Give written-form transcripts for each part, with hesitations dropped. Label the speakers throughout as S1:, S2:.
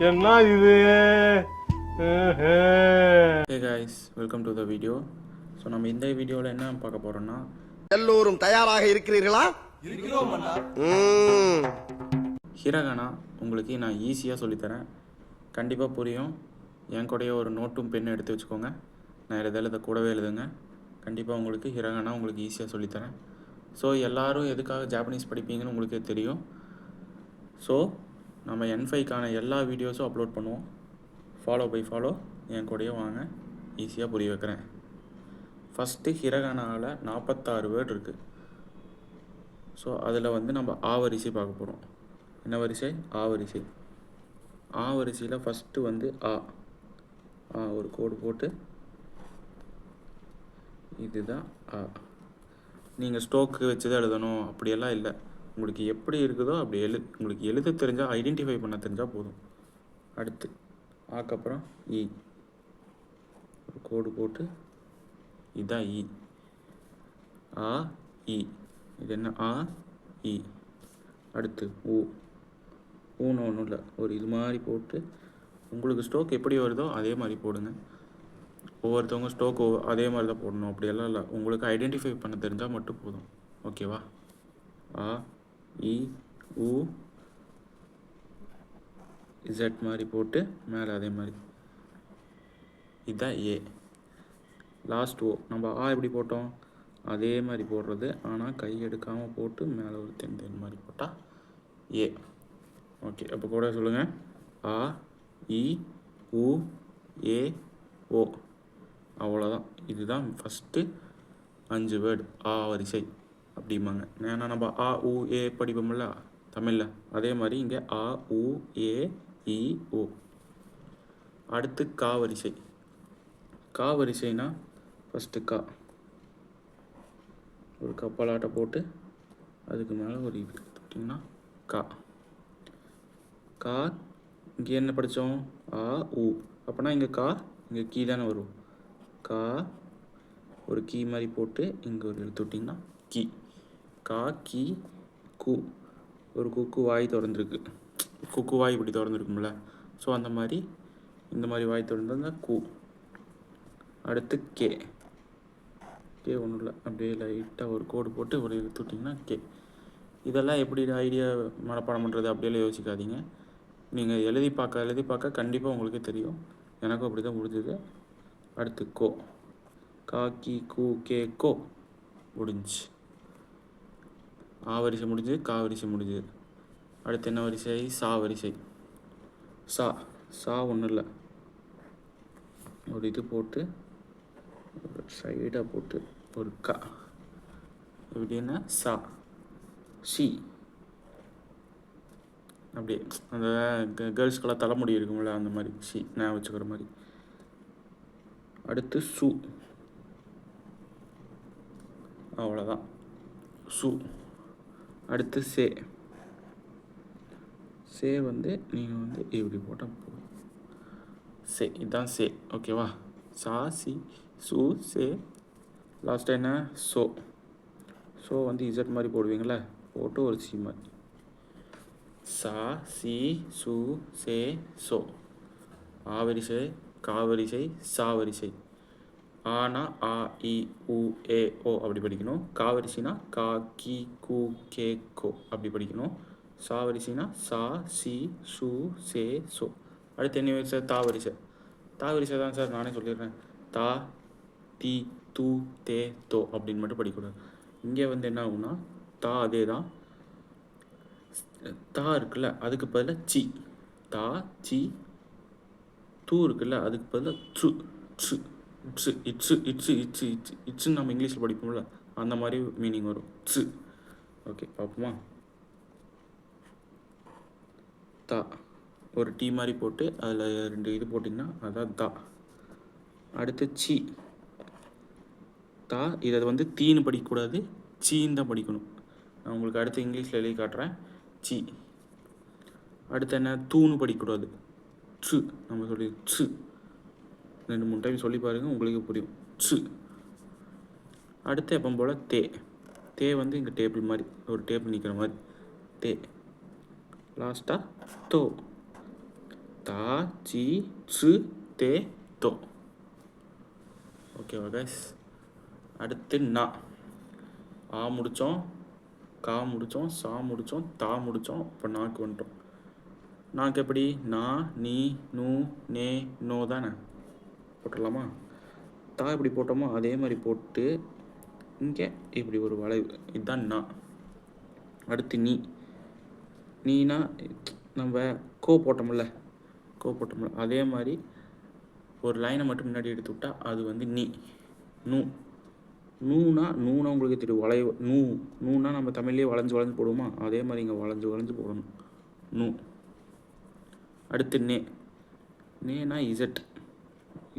S1: என்ன இது?
S2: Hey guys, welcome to the video. So நம்ம இந்த வீடியோவில் என்ன பார்க்க போகிறோம்னா,
S3: எல்லோரும் தயாராக இருக்கிறீர்களா?
S2: ஹிரகனா உங்களுக்கு நான் ஈஸியாக சொல்லித்தரேன். கண்டிப்பாக புரியும். என் கூடயே ஒரு நோட்டும் பெண்ணும் எடுத்து வச்சுக்கோங்க. நான் எழுத கூடவே எழுதுங்க. கண்டிப்பாக உங்களுக்கு ஹிரகனா உங்களுக்கு ஈஸியாக சொல்லித்தரேன். ஸோ எல்லோரும் எதுக்காக ஜாப்பனீஸ் படிப்பீங்கன்னு உங்களுக்கே தெரியும். ஸோ நம்ம N5க்கான எல்லா வீடியோஸும் அப்லோட் பண்ணுவோம். ஃபாலோ பை ஃபாலோ என் கூடயே வாங்க, ஈஸியாக புரிய வைக்கிறேன். ஃபஸ்ட்டு ஹிரகனாவில் 46 வேர்டு இருக்குது. ஸோ அதில் வந்து நம்ம ஆ வரிசை பார்க்க போகிறோம். என்ன வரிசை? ஆ வரிசை. ஆ வரிசையில் ஃபஸ்ட்டு வந்து ஆ ஒரு கோடு போட்டு இதுதான் ஆ. நீங்கள் ஸ்டோக்கு வச்சு தான் எழுதணும் அப்படியெல்லாம் இல்லை. உங்களுக்கு எப்படி இருக்குதோ அப்படி உங்களுக்கு எழுத தெரிஞ்சால், ஐடென்டிஃபை பண்ண தெரிஞ்சால் போதும். அடுத்து ஆக்கப்புறம் இ ஒரு கோடு போட்டு இதுதான் இ. ஆ இ. இது என்ன? ஆ இ. அடுத்து ஊ. ஊன்னு ஒன்றும் இல்லை, ஒரு இது மாதிரி போட்டு உங்களுக்கு ஸ்டோக் எப்படி வருதோ அதே மாதிரி போடுங்க. ஒவ்வொருத்தவங்க ஸ்டோக்கு அதே மாதிரி தான் போடணும் அப்படியெல்லாம் இல்லை. உங்களுக்கு ஐடென்டிஃபை பண்ண தெரிஞ்சால் மட்டும் போதும். ஓகேவா? ஆ இ ஊ இசட் மாதிரி போட்டு மேலே அதே மாதிரி. இதுதான் ஏ. லாஸ்ட் ஓ. நம்ம ஆ எப்படி போட்டோம் அதே மாதிரி போடுறது, ஆனால் கை எடுக்காமல் போட்டு மேலே ஒரு தென் மாதிரி போட்டால் ஏ. ஓகே, அப்போ கூட சொல்லுங்கள். ஆ இ ஊ ஏ ஓ. அவ்வளோதான். இதுதான் ஃபஸ்ட்டு 5 வேர்டு ஆ வரிசை அப்படிம்பாங்க. ஏன்னா நம்ம ஆ ஊ ஏ படிப்போம்ல தமிழில், அதே மாதிரி இங்கே ஆ ஊ ஏ இ ஓ. அடுத்து கா வரிசை. கா வரிசைனா ஃபஸ்ட்டு கா ஒரு கப்பலாட்டை போட்டு அதுக்கு மேலே ஒரு இது எடுத்துக்கிட்டிங்கன்னா கா. கா இங்கே என்ன படித்தோம்? ஆ ஊ. அப்போனா இங்கே கா, இங்கே கீ தானே வரும். கா ஒரு கீ மாதிரி போட்டு இங்கே ஒரு எழுத்து விட்டிங்கன்னா கீ. கா கீ கூ. ஒரு குக்கு வாய் திறந்துருக்கு. குக்கு வாய் இப்படி திறந்துருக்கும்ல, ஸோ அந்த மாதிரி இந்த மாதிரி வாய் திறந்துருந்தா கூ. அடுத்து கே. கே ஒன்றும் இல்லை, அப்படியே லைட்டாக ஒரு கோடு போட்டு ஒரு எழுத்து விட்டிங்கன்னா கே. இதெல்லாம் எப்படி ஐடியா மனப்பாடம் பண்ணுறது அப்படியெல்லாம் யோசிக்காதீங்க. நீங்கள் எழுதி பார்க்க கண்டிப்பாக உங்களுக்கே தெரியும். எனக்கும் அப்படி தான் முடிஞ்சது. அடுத்து கோ. கா கி கூ கே கோ. முடிஞ்சு. ஆ வரிசை முடிஞ்சு, கா வரிசை முடிஞ்சுது. அடுத்து என்ன வரிசை? சா வரிசை. சா. சா ஒன்றும் இல்லை, ஒரு இது போட்டு ஒரு சைடாக போட்டு ஒரு கா. எப்படின்னா சா சி. அப்படியே அந்த கேர்ள்ஸ்க்கெல்லாம் தலைமுடி இருக்கும்ல, அந்த மாதிரி சி நான் வச்சுக்கிற மாதிரி. அடுத்து சு. அவ்வளோதான், சு. அடுத்து சே. சே வந்து நீங்கள் வந்து இப்படி போட்டால் போதும். சே. இதுதான் சே. ஓகேவா? சா சி சு சே. லாஸ்ட்டாக என்ன? சோ. ஸோ வந்து இசட் மாதிரி போடுவீங்களே, போட்டு ஒரு சி மாதிரி. சா சி சு சே சோ. ஆ வரிசை, கா வரிசை, சா வரிசை. ஆனா ஆ இ உ ஏ ஓ அப்படி படிக்கணும். கா வரிசைனா கா கி கூ கே கோ அப்படி படிக்கணும். சா வரிசைனா சா சி சு சே சோ. அடுத்து என்ன வரிசை? தா வரிசை. தா வரிசை தான் சார் நானே சொல்லிடுறேன். தா தி து தே தோ அப்படின்னு மட்டும் படிக்கக்கூடாது. இங்கே வந்து என்ன ஆகும்னா தா அதே தான். தா இருக்குல்ல, அதுக்கு பதிலாக சி. தா சி. தூ இருக்குல்ல, அதுக்கு பதிலாக ட்ரு ட்ரு இட்ஸு இட்ஸு இட்ஸு இட்ஸு இட்ஸு இட்ஸுன்னு நம்ம இங்கிலீஷில் படிப்போம்ல, அந்த மாதிரி மீனிங் வரும். ட்ஸு. ஓகே, பார்ப்போமா? தா ஒரு டீ மாதிரி போட்டு அதில் 2 இது போட்டிங்கன்னா அதான் தா. அடுத்து சி. தா இதை வந்து தீன்னு படிக்கக்கூடாது, சீன்னு தான் படிக்கணும். நான் உங்களுக்கு அடுத்து இங்கிலீஷில் எழுதி காட்டுறேன். சி. அடுத்து என்ன? தூன்னு படிக்கக்கூடாது, ட்ஸு. நம்ம சொல்லி ட்ஸு 2-3 டைம் சொல்லி பாருங்கள், உங்களுக்கு புரியும். ட்ஸு. அடுத்து எப்போ போல் தே. தே வந்து இங்கே டேபிள் மாதிரி, ஒரு டேபிள் நிற்கிற மாதிரி தே. லாஸ்ட்டாக தோ. தா சி ச்சு தே தோ. ஓகேவா கைஸ்? அடுத்து நா. ஆ முடித்தோம், கா முடித்தோம், சா முடித்தோம், தா முடித்தோம். இப்போ நாக்கு வந்துட்டோம். நாக்கு எப்படி? நா, நீ, நூ, நே, நோ தானே. போட்டுடலாமா? தா இப்படி போட்டோமோ அதே மாதிரி போட்டு இங்கே இப்படி ஒரு வளைவு. இதுதான் நா. அடுத்து நீ. நீனா நம்ம கோ போட்டோம்ல, அதே மாதிரி ஒரு லைனை மட்டும் முன்னாடி எடுத்து விட்டா அது வந்து நீ. நூ. நூனா உங்களுக்கு தெரியும், வளைவு. நூனா நம்ம தமிழ்லேயே வளைஞ்சு போடுவோமா, அதே மாதிரி இங்கே வளைஞ்சு போடணும். நூ. அடுத்து நே. நேனா இசட்.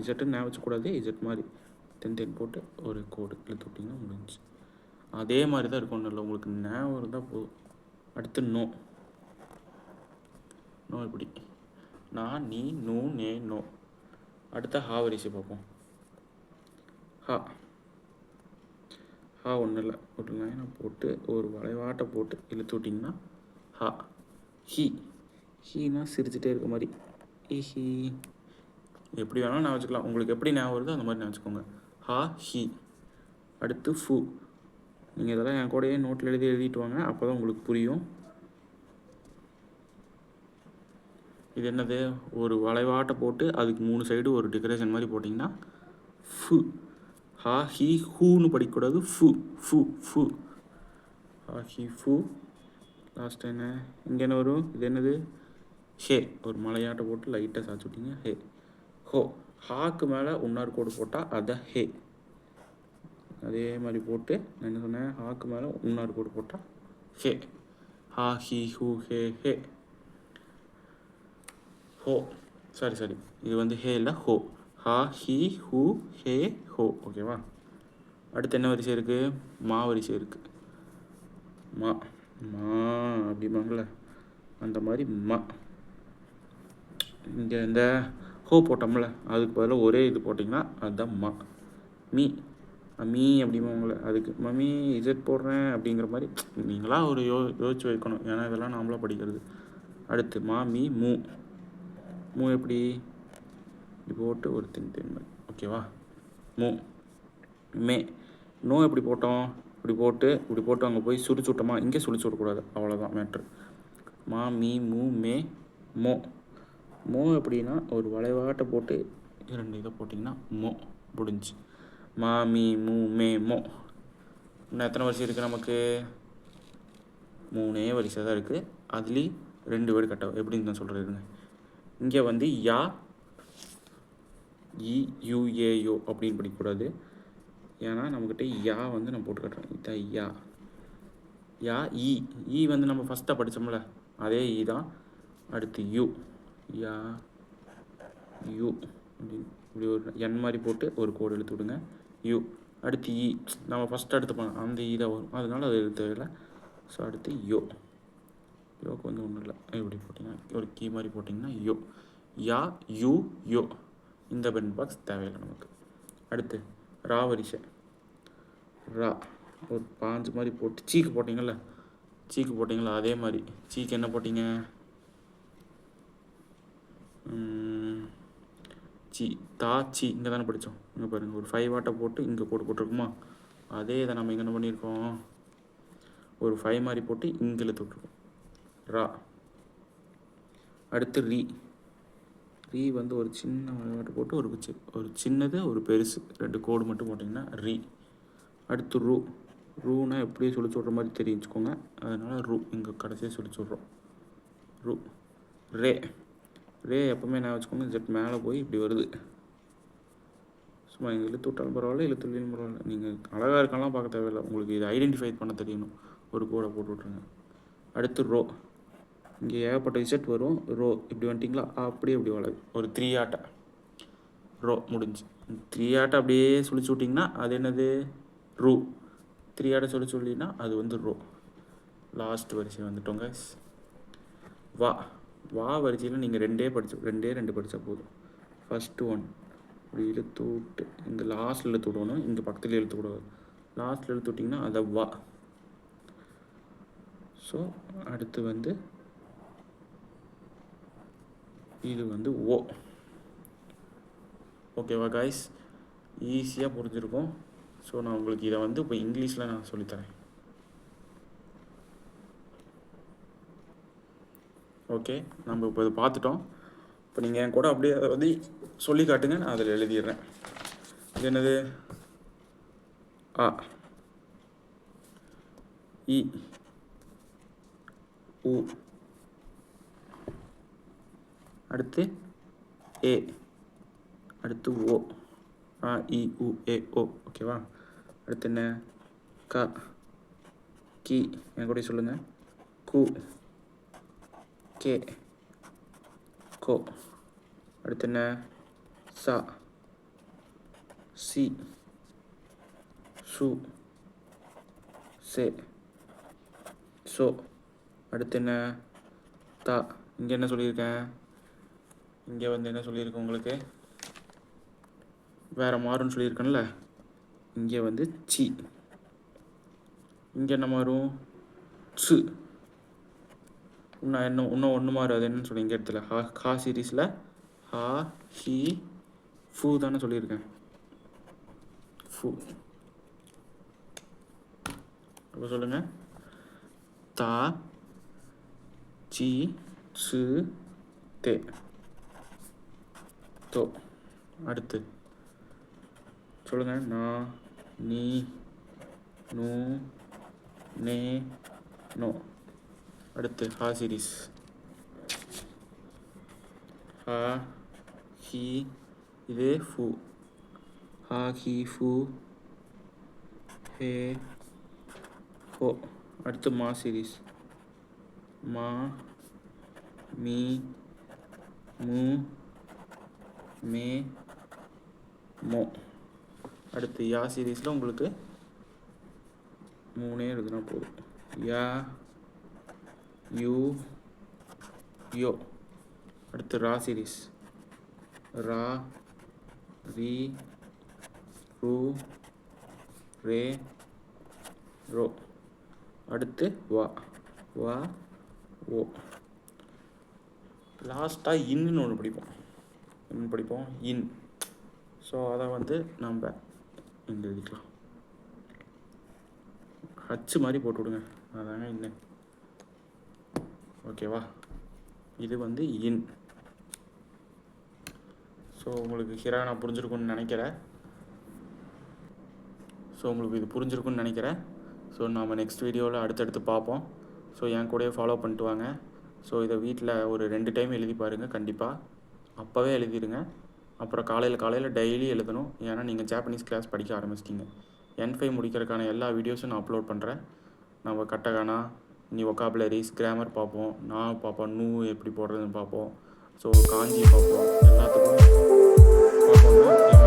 S2: இசட்டுன்னு ஞாபகம் வச்சக்கூடாது, இசட் மாதிரி தென் போட்டு ஒரு கோடு இழுத்து விட்டிங்கன்னா முடிஞ்சு. அதே மாதிரி தான் இருக்கும், இல்லை உங்களுக்கு ஞாபகம் இருந்தால் போதும். அடுத்து நோ. நோ இப்படி நான், நீ, நூ, நே, நோ. அடுத்த ஹா வரிசை பார்ப்போம். ஹா. ஹா ஒன்றும் இல்லை, ஒரு லைனை போட்டு ஒரு வளைவாட்டை போட்டு இழுத்து விட்டிங்கன்னா ஹா. ஹி. ஹீனா சிரிச்சுட்டே இருக்க மாதிரி. ஹி. எப்படி வேணாலும் நான் வச்சுக்கலாம், உங்களுக்கு எப்படி ஞாபகம் வருதோ அந்த மாதிரி நான் வச்சுக்கோங்க. ஹா ஹி. அடுத்து ஃபு. நீங்கள் இதெல்லாம் என் கூடயே நோட்டில் எழுதிட்டு வாங்க, அப்போ தான் உங்களுக்கு புரியும். இது என்னது? ஒரு வளைவாட்டை போட்டு அதுக்கு 3 சைடு ஒரு டெக்கரேஷன் மாதிரி போட்டிங்கன்னா ஃபு. ஹா ஹி ஹூன்னு படிக்கக்கூடாது, ஃபு ஃபு ஃபு. ஹா ஹி ஃபு. லாஸ்ட் என்ன? இங்கே என்ன வரும்? இது என்னது? ஹே. ஒரு மலையாட்டை போட்டு லைட்டாக சாய்ச்சி விட்டிங்க, ஹே. ஹோ. ஹாக்கு மேலே உன்னார் கோடு போட்டால் அதான் ஹே. அதே மாதிரி போட்டு நான் என்ன சொன்னேன்? ஹாக்கு மேலே உன்னார் கோடு போட்டால் ஹே. ஹா ஹி ஹூ ஹே ஹே. ஹோ. சரி, இது வந்து ஹே இல்லை, ஹோ. ஹா ஹி ஹூ ஹே ஹோ. ஓகேவா? அடுத்து என்ன வரிசை இருக்குது? மா வரிசை இருக்குது. மா. மா அப்படிம்பாங்கள்ல, அந்த மாதிரி மா. இங்கே இந்த ஹோ போட்டோம்ல, அதுக்கு பதிலாக ஒரே இது போட்டிங்கன்னா அதுதான் மா. மீ. மீ அப்படிம்பாங்களே, அதுக்கு மம்மி இசட் போடுறேன் அப்படிங்கிற மாதிரி நீங்களாம் ஒரு யோசிச்சு வைக்கணும், ஏன்னா இதெல்லாம் நாமளாக படிக்கிறது. அடுத்து மா மீ மூ. மூ எப்படி? இப்படி போட்டு ஒரு தென் மாதிரி. ஓகேவா? மூ. மே. நோ எப்படி போட்டோம்? இப்படி போட்டு அங்கே போய் சுழிச்சு விட்டோமா, இங்கே சுழிச்சு விடக்கூடாது, அவ்வளோதான் மேட்ரு. மா மீ மூ மே மோ. மோ எப்படின்னா ஒரு வளைவாட்டை போட்டு 2 இதை போட்டிங்கன்னா மோ முடிஞ்சு. மா மீ மூ மே மோ. இன்னும் எத்தனை வரிசை இருக்குது நமக்கு? 3 வரிசை தான் இருக்குது. அதுலேயும் 2 வேர்டு கட்டாகும். எப்படின்னு நான் சொல்கிறேன். இங்கே வந்து யா இ யூ ஏ யோ அப்படின்னு படிக்கக்கூடாது, ஏன்னா நம்மக்கிட்ட யா வந்து நான் போட்டு கட்டுறேன். இதான் யா. யா இ வந்து நம்ம ஃபஸ்ட்டாக படித்தோம்ல, அதே இ தான். அடுத்து யூ. யா யூ அப்படின்னு இப்படி ஒரு என் மாதிரி போட்டு ஒரு கோடு எழுத்து விடுங்க, யூ. அடுத்து இ நம்ம ஃபஸ்ட்டு எடுத்துப்போம், அந்த இ தான் வரும், அதனால அது எழுத்து இல்லை. ஸோ அடுத்து யோ. யோக்கு வந்து ஒன்றும் இல்லை, இப்படி போட்டிங்கன்னா ஒரு கீ மாதிரி போட்டிங்கன்னா யோ. யா யூ யோ. இந்த பென் பாக்ஸ் தேவையில்லை நமக்கு. அடுத்து ரா வரிசை. ரா ஒரு 5 மாதிரி போட்டு சீக்கு போட்டிங்களா, அதே மாதிரி சீக்கு என்ன போட்டிங்க? சி. தா சி. இங்கே தானே படித்தோம், இங்கே பாருங்கள் ஒரு 5 வாட்டை போட்டு இங்கே கோடு போட்டிருக்குமா, அதே இதை நம்ம இங்கே என்ன பண்ணியிருக்கோம், ஒரு 5 மாதிரி போட்டு இங்கே இழுத்து விட்ருக்கோம். ரா. அடுத்து ரீ. ரீ வந்து ஒரு சின்ன வாட்டை போட்டு ஒரு சின்னது ஒரு பெருசு 2 கோடு மட்டும் போட்டிங்கன்னா ரீ. அடுத்து ரூ. ரூனா எப்படியே சுழிச்சு விட்ற மாதிரி தெரிஞ்சுக்கோங்க, அதனால் ரூ இங்கே கடைசியாக சுழிச்சு விட்றோம். ரூ. ரே. ரே எப்போவுமே நான் வச்சுக்கோங்க, ஜெட் மேலே போய் இப்படி வருது. சும்மா இங்கே இழுத்து விட்டாலும் பரவாயில்ல, இழுத்துலையும் பரவாயில்ல, நீங்கள் அழகாக இருக்கலாம் பார்க்க தேவையில்லை, உங்களுக்கு இதை ஐடென்டிஃபை பண்ண தெரியணும், ஒரு கோடை போட்டு விட்ருங்க. அடுத்து ரோ. இங்கே ஏகப்பட்ட இசட் வரும். ரோ இப்படி வந்துட்டிங்களா, அப்படியே இப்படி வளரு ஒரு 3 ஆட்டை. ரோ முடிஞ்சு. 3 ஆட்டை அப்படியே சுழிச்சு விட்டிங்கன்னா அது என்னது? ரூ. 3 ஆட்டை சொல்லினா அது வந்து ரோ. லாஸ்ட் வரிசை வந்துட்டோங்க. வா. வா வரிசையில் நீங்கள் 2 படித்தா போதும். ஃபஸ்ட்டு ஒன் இப்படி இழுத்து விட்டு இங்கே லாஸ்ட்டில் இழுத்து விடணும், இங்கே பக்கத்தில் இழுத்து விடக்கூடாது, லாஸ்ட்டில் இழுத்து விட்டிங்கன்னா அதை வா. ஸோ அடுத்து வந்து இது வந்து ஓ. ஓகேவா காய்ஸ், ஈஸியாக புரிஞ்சிருக்கும். ஸோ நான் உங்களுக்கு இதை வந்து இப்போ இங்கிலீஷில் நான் சொல்லித்தரேன். ஓகே, நம்ம இப்போ இதை பார்த்துட்டோம். இப்போ நீங்கள் என் கூட அப்படியே அதை வந்து சொல்லி காட்டுங்க, நான் அதில் எழுதிடுறேன். இது என்னது? ஆ, இ, உ, அடுத்து ஏ, அடுத்து ஓ. ஆ, இ, உ, ஏ, ஓ. ஓகேவா? அடுத்து என்ன? க, கி, என் கூட சொல்லுங்கள். கு, கே, கோ. அடுத்து என்ன? சா, சி, சு, சே, சோ. அடுத்து என்ன? தா. இங்கே என்ன சொல்லியிருக்கேன்? இங்கே வந்து என்ன சொல்லியிருக்கேன் உங்களுக்கு? வேறு மாறும்னு சொல்லியிருக்கேன்ல. இங்கே வந்து சி. இங்கே என்ன மாறும்? சு. இன்னும் ஒன்று மாறும். அது என்னன்னு சொல்லி இங்கே இடத்துல ஹா சீரீஸில் ஹா, ஹி, ஃபூ தானே சொல்லியிருக்கேன். ஃபூ. அப்போ சொல்லுங்கள். தா, சி, சு, தே, தோ. அடுத்து சொல்லுங்கள். நா, நீ, நூ, நே, நோ. அடுத்து ஹா சீரீஸ். ஹா, ஹி, இதே ஃபூ. ஹா, ஹி, ஃபூ, ஹே, ஹோ. அடுத்து மா சீரீஸ். மா, மீ, மூ, மே, மோ. அடுத்து யா சீரீஸில் உங்களுக்கு 3 எழுதுனா போதும். யா, யூ, யோ. அடுத்து ரா சீரீஸ். ரா, ரி, ரு, ரே, ரோ. அடுத்து வா, வா, ஓ. லாஸ்ட்டாக இன்னு ஒன்று படிப்போம். இன். ஸோ அதை வந்து நம்ம இங்கே எழுதிக்கலாம். ஹச்சு மாதிரி போட்டு விடுங்க, அதாங்க இன்னு. ஓகேவா? இது வந்து இன். ஸோ உங்களுக்கு ஹிரா நான் புரிஞ்சிருக்குன்னு நினைக்கிறேன். ஸோ நாம் நெக்ஸ்ட் வீடியோவில் அடுத்தடுத்து பார்ப்போம். ஸோ என் கூடயே ஃபாலோ பண்ணிட்டு வாங்க. ஸோ இதை வீட்டில் ஒரு 2 டைம் எழுதி பாருங்கள். கண்டிப்பாக அப்போவே எழுதிடுங்க. அப்புறம் காலையில் டெய்லி எழுதணும். ஏன்னா நீங்கள் ஜாப்பனீஸ் கிளாஸ் படிக்க ஆரம்பிச்சிட்டிங்க. N5 முடிக்கிறதுக்கான எல்லா வீடியோஸும் நான் அப்லோட் பண்ணுறேன். நம்ம கட்டகானா, நீ ஒகாபுலரிஸ், கிராமர் பார்ப்போம், நான் பார்ப்போம், நூ எப்படி போடுறதுன்னு பார்ப்போம். ஸோ காஞ்சி பார்ப்போம். எல்லாத்துக்கும் பார்ப்போம்.